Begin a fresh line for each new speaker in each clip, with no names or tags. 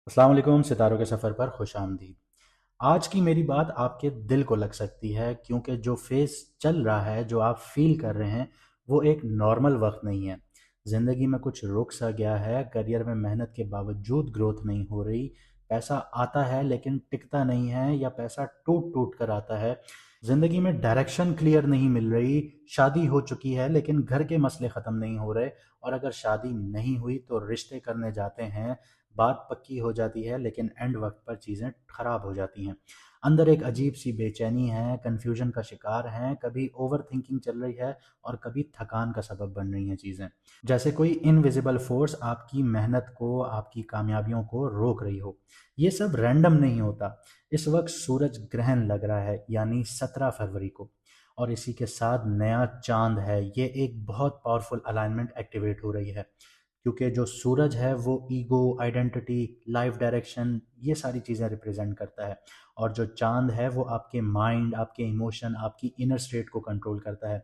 अस्सलाम वालेकुम। सितारों के सफ़र पर खुश आमदीद। आज की मेरी बात आपके दिल को लग सकती है, क्योंकि जो फेज़ चल रहा है, जो आप फ़ील कर रहे हैं, वो एक नॉर्मल वक्त नहीं है। ज़िंदगी में कुछ रुक सा गया है, करियर में मेहनत के बावजूद ग्रोथ नहीं हो रही, पैसा आता है लेकिन टिकता नहीं है, या पैसा टूट टूट कर आता है। ज़िंदगी में डायरेक्शन क्लियर नहीं मिल रही, शादी हो चुकी है लेकिन घर के मसले ख़त्म नहीं हो रहे, और अगर शादी नहीं हुई तो रिश्ते करने जाते हैं, बात पक्की हो जाती है लेकिन एंड वक्त पर चीज़ें खराब हो जाती हैं। अंदर एक अजीब सी बेचैनी है, कन्फ्यूजन का शिकार हैं, कभी ओवर थिंकिंग चल रही है और कभी थकान का सबब बन रही हैं चीज़ें। जैसे कोई इनविजिबल फोर्स आपकी मेहनत को, आपकी कामयाबियों को रोक रही हो। ये सब रैंडम नहीं होता। इस वक्त सूरज ग्रहण लग रहा है, यानी 17 फरवरी को, और इसी के साथ नया चांद है। ये एक बहुत पावरफुल अलाइनमेंट एक्टिवेट हो रही है, क्योंकि जो सूरज है वो ईगो, आइडेंटिटी, लाइफ डायरेक्शन, ये सारी चीज़ें रिप्रेजेंट करता है, और जो चांद है वो आपके माइंड, आपके इमोशन, आपकी इनर स्टेट को कंट्रोल करता है,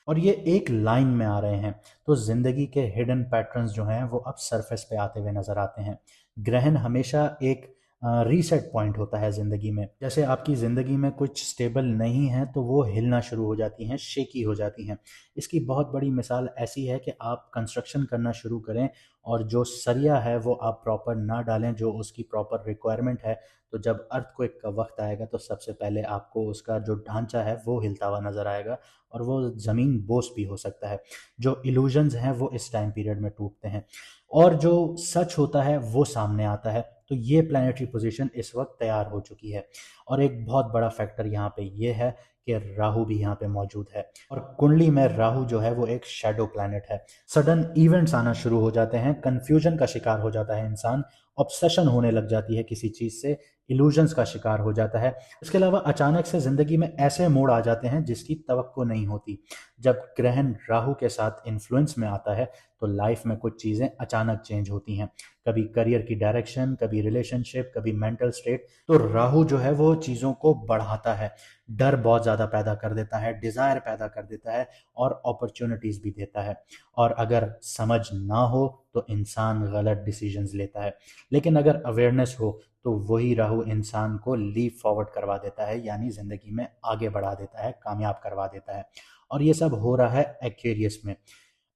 और ये एक लाइन में आ रहे हैं। तो ज़िंदगी के हिडन पैटर्न्स जो हैं वो अब सरफेस पे आते हुए नज़र आते हैं। ग्रहण हमेशा एक रीसेट पॉइंट होता है ज़िंदगी में। जैसे आपकी ज़िंदगी में कुछ स्टेबल नहीं है तो वो हिलना शुरू हो जाती हैं, शेकी हो जाती हैं। इसकी बहुत बड़ी मिसाल ऐसी है कि आप कंस्ट्रक्शन करना शुरू करें और जो सरिया है वो आप प्रॉपर ना डालें, जो उसकी प्रॉपर रिक्वायरमेंट है। तो जब अर्थक्वेक का वक्त आएगा तो सबसे पहले आपको उसका जो ढांचा है वो हिलता हुआ नज़र आएगा, और वो ज़मीन बोस भी हो सकता है। जो इल्यूजन्स हैं वो इस टाइम पीरियड में टूटते हैं, और जो सच होता है वो सामने आता है। तो ये प्लानिटरी पोजीशन इस वक्त तैयार हो चुकी है, और एक बहुत बड़ा फैक्टर यहाँ पे ये है कि राहु भी यहाँ पे मौजूद है, और कुंडली में राहु जो है वो एक शैडो प्लैनेट है। सडन इवेंट्स आना शुरू हो जाते हैं, कंफ्यूजन का शिकार हो जाता है इंसान, ऑब्सेशन होने लग जाती है किसी चीज़ से, इल्यूजन्स का शिकार हो जाता है। इसके अलावा अचानक से ज़िंदगी में ऐसे मोड़ आ जाते हैं जिसकी तवक्को नहीं होती। जब ग्रहण राहु के साथ इन्फ्लुएंस में आता है तो लाइफ में कुछ चीज़ें अचानक चेंज होती हैं। कभी करियर की डायरेक्शन, कभी रिलेशनशिप, कभी मेंटल स्टेट। तो राहु जो है वो चीज़ों को बढ़ाता है, डर बहुत ज़्यादा पैदा कर देता है, डिज़ायर पैदा कर देता है, और अपॉर्चुनिटीज़ भी देता है। और अगर समझ ना हो तो इंसान गलत डिसीजंस लेता है, लेकिन अगर अवेयरनेस हो तो वही राहु इंसान को लीप फॉरवर्ड करवा देता है, यानी ज़िंदगी में आगे बढ़ा देता है, कामयाब करवा देता है। और ये सब हो रहा है एक्वेरियस में।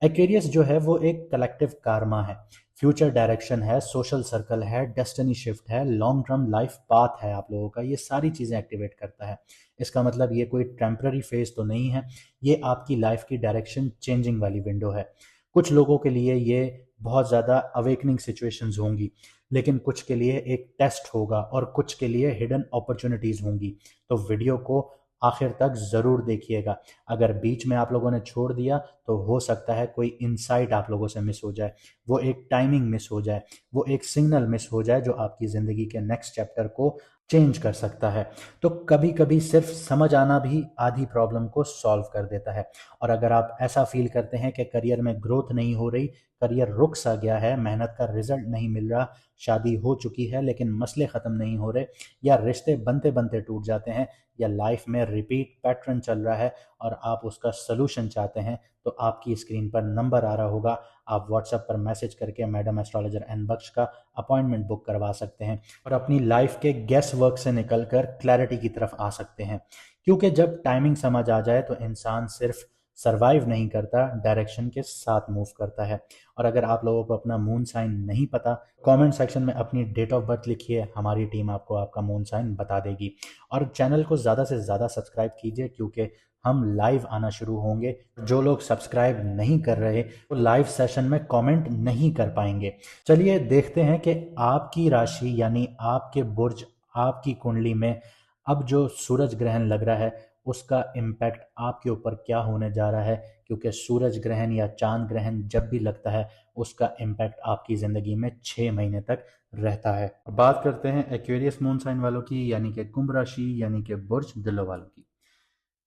एक्वेरियस जो है वो एक कलेक्टिव कारमा है, फ्यूचर डायरेक्शन है, सोशल सर्कल है, डेस्टिनी शिफ्ट है, लॉन्ग टर्म लाइफ पाथ है आप लोगों का। ये सारी चीज़ें एक्टिवेट करता है। इसका मतलब ये कोई टेम्पररी फेज तो नहीं है, ये आपकी लाइफ की डायरेक्शन चेंजिंग वाली विंडो है। कुछ लोगों के लिए ये बहुत ज़्यादा अवेकनिंग सिचुएशंस होंगी, लेकिन कुछ के लिए एक टेस्ट होगा, और कुछ के लिए हिडन अपॉर्चुनिटीज़ होंगी। तो वीडियो को आखिर तक ज़रूर देखिएगा। अगर बीच में आप लोगों ने छोड़ दिया तो हो सकता है कोई इंसाइट आप लोगों से मिस हो जाए, वो एक टाइमिंग मिस हो जाए, वो एक सिग्नल मिस हो जाए जो आपकी ज़िंदगी के नेक्स्ट चैप्टर को चेंज कर सकता है। तो कभी कभी सिर्फ समझ आना भी आधी प्रॉब्लम को सॉल्व कर देता है। और अगर आप ऐसा फील करते हैं कि करियर में ग्रोथ नहीं हो रही, करियर रुक सा गया है, मेहनत का रिजल्ट नहीं मिल रहा, शादी हो चुकी है लेकिन मसले ख़त्म नहीं हो रहे, या रिश्ते बनते बनते टूट जाते हैं, या लाइफ में रिपीट पैटर्न चल रहा है और आप उसका सलूशन चाहते हैं, तो आपकी स्क्रीन पर नंबर आ रहा होगा। आप व्हाट्सएप पर मैसेज करके मैडम एस्ट्रोलॉजर एन बख्श का अपॉइंटमेंट बुक करवा सकते हैं, और अपनी लाइफ के गेस वर्क से निकलकर क्लैरिटी की तरफ आ सकते हैं। क्योंकि जब टाइमिंग समझ आ जाए तो इंसान सिर्फ सरवाइव नहीं करता, डायरेक्शन के साथ मूव करता है। और अगर आप लोगों को अपना मून साइन नहीं पता, कमेंट सेक्शन में अपनी डेट ऑफ बर्थ लिखिए, हमारी टीम आपको आपका मून साइन बता देगी। और चैनल को ज़्यादा से ज़्यादा सब्सक्राइब कीजिए, क्योंकि हम लाइव आना शुरू होंगे। जो लोग सब्सक्राइब नहीं कर रहे वो लाइव सेशन में कमेंट नहीं कर पाएंगे। चलिए देखते हैं कि आपकी राशि यानी आपके बुर्ज, आपकी कुंडली में अब जो सूरज ग्रहण लग रहा है उसका इम्पैक्ट आपके ऊपर क्या होने जा रहा है। क्योंकि सूरज ग्रहण या चांद ग्रहण जब भी लगता है उसका इम्पैक्ट आपकी ज़िंदगी में 6 महीने तक रहता है। अब बात करते हैं एक्वेरियस मून साइन वालों की, यानी कि कुंभ राशि, यानी कि बुर्ज दिलो वालों की।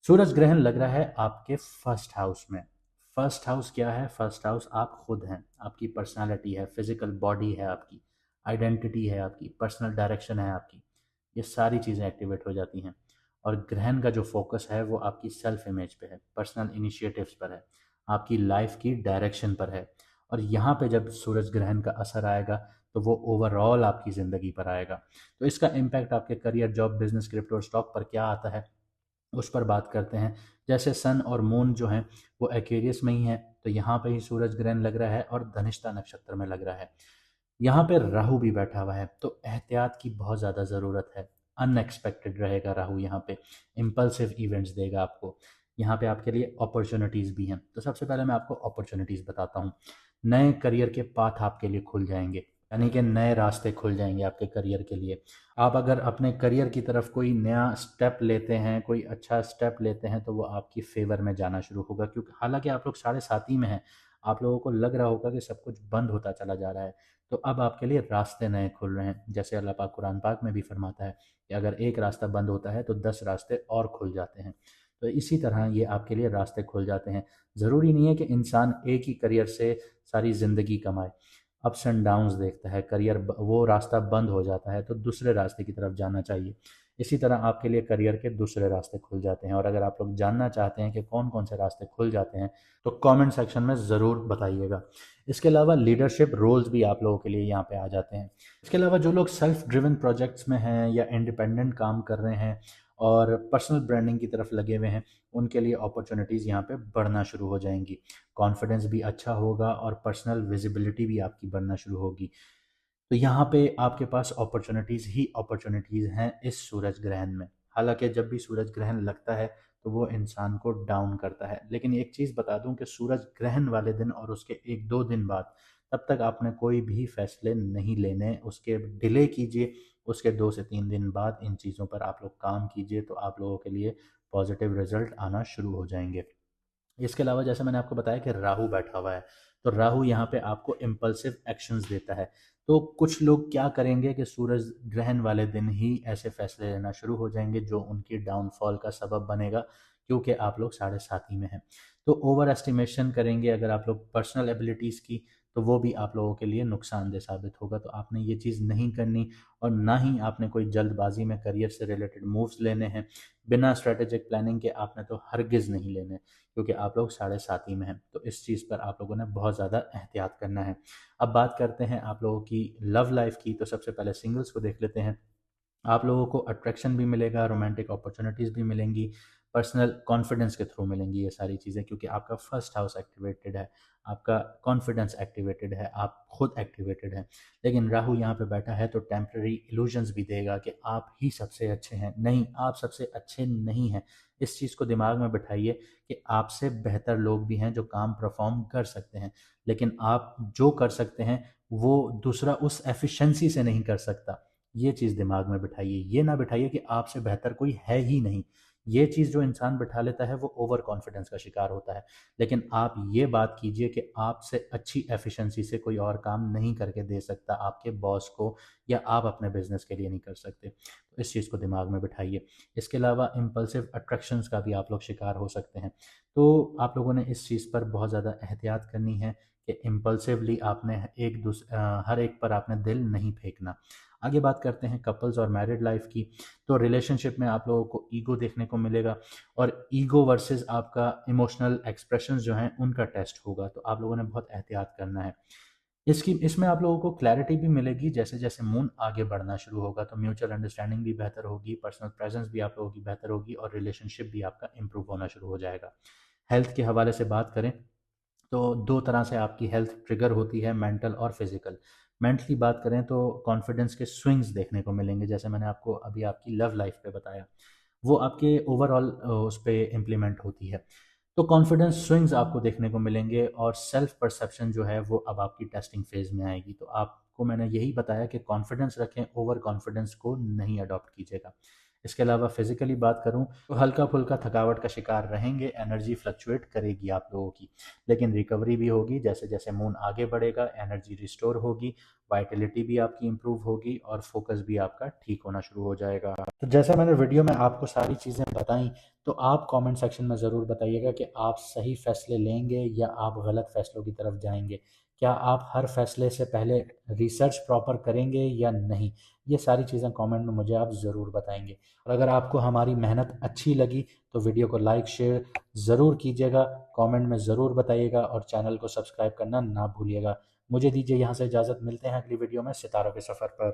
सूरज ग्रहण लग रहा है आपके फर्स्ट हाउस में। फर्स्ट हाउस क्या है? फर्स्ट हाउस आप खुद हैं, आपकी पर्सनालिटी है, फिजिकल बॉडी है आपकी, आइडेंटिटी है आपकी, पर्सनल डायरेक्शन है आपकी। ये सारी चीज़ें एक्टिवेट हो जाती हैं। और ग्रहण का जो फोकस है वो आपकी सेल्फ इमेज पे है, पर्सनल इनिशिएटिव्स पर है, आपकी लाइफ की डायरेक्शन पर है। और यहाँ पे जब सूरज ग्रहण का असर आएगा तो वो ओवरऑल आपकी ज़िंदगी पर आएगा। तो इसका इम्पैक्ट आपके करियर, जॉब, बिजनेस, क्रिप्टो और स्टॉक पर क्या आता है, उस पर बात करते हैं। जैसे सन और मून जो हैं वो एक्वेरियस में ही है, तो यहाँ पे ही सूरज ग्रहण लग रहा है और धनिष्ठा नक्षत्र में लग रहा है। यहाँ पे राहु भी बैठा हुआ है, तो एहतियात की बहुत ज़्यादा ज़रूरत है। अनएक्सपेक्टेड रहेगा राहु यहाँ पे, इम्पल्सिव इवेंट्स देगा आपको। यहाँ पे आपके लिए अपॉर्चुनिटीज़ भी हैं। तो सबसे पहले मैं आपको अपॉर्चुनिटीज़ बताता हूँ। नए करियर के पाथ आपके लिए खुल जाएंगे, यानी कि नए रास्ते खुल जाएंगे आपके करियर के लिए। आप अगर अपने करियर की तरफ कोई नया स्टेप लेते हैं, कोई अच्छा स्टेप लेते हैं, तो वो आपकी फेवर में जाना शुरू होगा। क्योंकि हालांकि आप लोग साढ़े साथी में हैं, आप लोगों को लग रहा होगा कि सब कुछ बंद होता चला जा रहा है, तो अब आपके लिए रास्ते नए खुल रहे हैं। जैसे अल्लाह पाक कुरान पाक में भी फरमाता है कि अगर एक रास्ता बंद होता है तो 10 रास्ते और खुल जाते हैं। तो इसी तरह ये आपके लिए रास्ते खुल जाते हैं। ज़रूरी नहीं है कि इंसान एक ही करियर से सारी ज़िंदगी कमाए। अप्स एंड डाउन्स देखता है, करियर वो रास्ता बंद हो जाता है तो दूसरे रास्ते की तरफ जाना चाहिए। इसी तरह आपके लिए करियर के दूसरे रास्ते खुल जाते हैं। और अगर आप लोग जानना चाहते हैं कि कौन कौन से रास्ते खुल जाते हैं, तो कमेंट सेक्शन में ज़रूर बताइएगा। इसके अलावा लीडरशिप रोल्स भी आप लोगों के लिए यहाँ पे आ जाते हैं। इसके अलावा जो लोग सेल्फ ड्रिवन प्रोजेक्ट्स में हैं या इंडिपेंडेंट काम कर रहे हैं और पर्सनल ब्रांडिंग की तरफ लगे हुए हैं, उनके लिए अपॉर्चुनिटीज़ यहाँ पे बढ़ना शुरू हो जाएंगी। कॉन्फिडेंस भी अच्छा होगा और पर्सनल विजिबिलिटी भी आपकी बढ़ना शुरू होगी। तो यहाँ पे आपके पास अपॉर्चुनिटीज़ ही अपॉर्चुनिटीज़ हैं इस सूरज ग्रहण में। हालांकि जब भी सूरज ग्रहण लगता है तो वो इंसान को डाउन करता है, लेकिन एक चीज़ बता दूं कि सूरज ग्रहण वाले दिन और उसके 1-2 दिन बाद, तब तक आपने कोई भी फैसले नहीं लेने, उसके डिले कीजिए। उसके 2 से 3 दिन बाद इन चीज़ों पर आप लोग काम कीजिए, तो आप लोगों के लिए पॉजिटिव रिजल्ट आना शुरू हो जाएंगे। इसके अलावा जैसे मैंने आपको बताया कि राहु बैठा हुआ है, तो राहु यहाँ पे आपको इम्पल्सिव एक्शंस देता है। तो कुछ लोग क्या करेंगे कि सूरज ग्रहण वाले दिन ही ऐसे फैसले लेना शुरू हो जाएंगे जो उनकी डाउनफॉल का सबब बनेगा, क्योंकि आप लोग साढ़े साथी में हैं। तो ओवर एस्टिमेशन करेंगे अगर आप लोग पर्सनल एबिलिटीज़ की, तो वो भी आप लोगों के लिए नुकसानदेह साबित होगा। तो आपने ये चीज़ नहीं करनी, और ना ही आपने कोई जल्दबाजी में करियर से रिलेटेड मूव्स लेने हैं। बिना स्ट्रेटेजिक प्लानिंग के आपने तो हरगिज़ नहीं लेने, क्योंकि आप लोग साढ़े साथी में हैं। तो इस चीज़ पर आप लोगों ने बहुत ज़्यादा एहतियात करना है। अब बात करते हैं आप लोगों की लव लाइफ की। तो सबसे पहले सिंगल्स को देख लेते हैं। आप लोगों को अट्रैक्शन भी मिलेगा, रोमांटिक अपॉर्चुनिटीज़ भी मिलेंगी, पर्सनल कॉन्फिडेंस के थ्रू मिलेंगी ये सारी चीज़ें, क्योंकि आपका फर्स्ट हाउस एक्टिवेटेड है, आपका कॉन्फिडेंस एक्टिवेटेड है, आप खुद एक्टिवेटेड हैं। लेकिन राहु यहाँ पे बैठा है तो टेम्पररी इल्यूजन्स भी देगा कि आप ही सबसे अच्छे हैं। नहीं, आप सबसे अच्छे नहीं हैं। इस चीज़ को दिमाग में बिठाइए कि आपसे बेहतर लोग भी हैं जो काम परफॉर्म कर सकते हैं, लेकिन आप जो कर सकते हैं वो दूसरा उस एफिशिएंसी से नहीं कर सकता। ये चीज़ दिमाग में बिठाइए। ये ना बिठाइए कि आपसे बेहतर कोई है ही नहीं। ये चीज़ जो इंसान बिठा लेता है वो ओवर कॉन्फिडेंस का शिकार होता है। लेकिन आप ये बात कीजिए कि आपसे अच्छी एफिशिएंसी से कोई और काम नहीं करके दे सकता आपके बॉस को, या आप अपने बिजनेस के लिए नहीं कर सकते। तो इस चीज़ को दिमाग में बिठाइए। इसके अलावा इम्पल्सिव अट्रैक्शंस का भी आप लोग शिकार हो सकते हैं। तो आप लोगों ने इस चीज़ पर बहुत ज़्यादा एहतियात करनी है कि इम्पल्सिवली आपने हर एक पर आपने दिल नहीं फेंकना। आगे बात करते हैं कपल्स और मैरिड लाइफ की। तो रिलेशनशिप में आप लोगों को ईगो देखने को मिलेगा, और ईगो वर्सेस आपका इमोशनल एक्सप्रेशंस जो हैं उनका टेस्ट होगा। तो आप लोगों ने बहुत एहतियात करना है। इसमें आप लोगों को क्लैरिटी भी मिलेगी। जैसे जैसे मून आगे बढ़ना शुरू होगा तो म्यूचुअल अंडरस्टैंडिंग भी बेहतर होगी, पर्सनल प्रेजेंस भी आप लोगों की बेहतर होगी, और रिलेशनशिप भी आपका इंप्रूव होना शुरू हो जाएगा। हेल्थ के हवाले से बात करें तो 2 तरह से आपकी हेल्थ ट्रिगर होती है, मेंटल और फिजिकल। मेंटली बात करें तो कॉन्फिडेंस के स्विंग्स देखने को मिलेंगे, जैसे मैंने आपको अभी आपकी लव लाइफ पे बताया, वो आपके ओवरऑल उस पे इम्प्लीमेंट होती है। तो कॉन्फिडेंस स्विंग्स आपको देखने को मिलेंगे, और सेल्फ परसेप्शन जो है वो अब आपकी टेस्टिंग फेज में आएगी। तो आपको मैंने यही बताया कि कॉन्फिडेंस रखें, ओवर कॉन्फिडेंस को नहीं अडॉप्ट कीजिएगा। इसके अलावा फिजिकली बात करूं तो हल्का फुल्का थकावट का शिकार रहेंगे, एनर्जी फ्लक्चुएट करेगी आप लोगों की, लेकिन रिकवरी भी होगी। जैसे जैसे मून आगे बढ़ेगा एनर्जी रिस्टोर होगी, वाइटलिटी भी आपकी इंप्रूव होगी, और फोकस भी आपका ठीक होना शुरू हो जाएगा। तो जैसे मैंने वीडियो में आपको सारी चीज़ें बताई, तो आप कमेंट सेक्शन में ज़रूर बताइएगा कि आप सही फैसले लेंगे या आप गलत फैसलों की तरफ जाएंगे। क्या आप हर फैसले से पहले रिसर्च प्रॉपर करेंगे या नहीं? ये सारी चीज़ें कमेंट में मुझे आप ज़रूर बताएंगे। और अगर आपको हमारी मेहनत अच्छी लगी तो वीडियो को लाइक शेयर ज़रूर कीजिएगा, कमेंट में ज़रूर बताइएगा, और चैनल को सब्सक्राइब करना ना भूलिएगा। मुझे दीजिए यहाँ से इजाज़त, मिलते हैं अगली वीडियो में सितारों के सफ़र पर।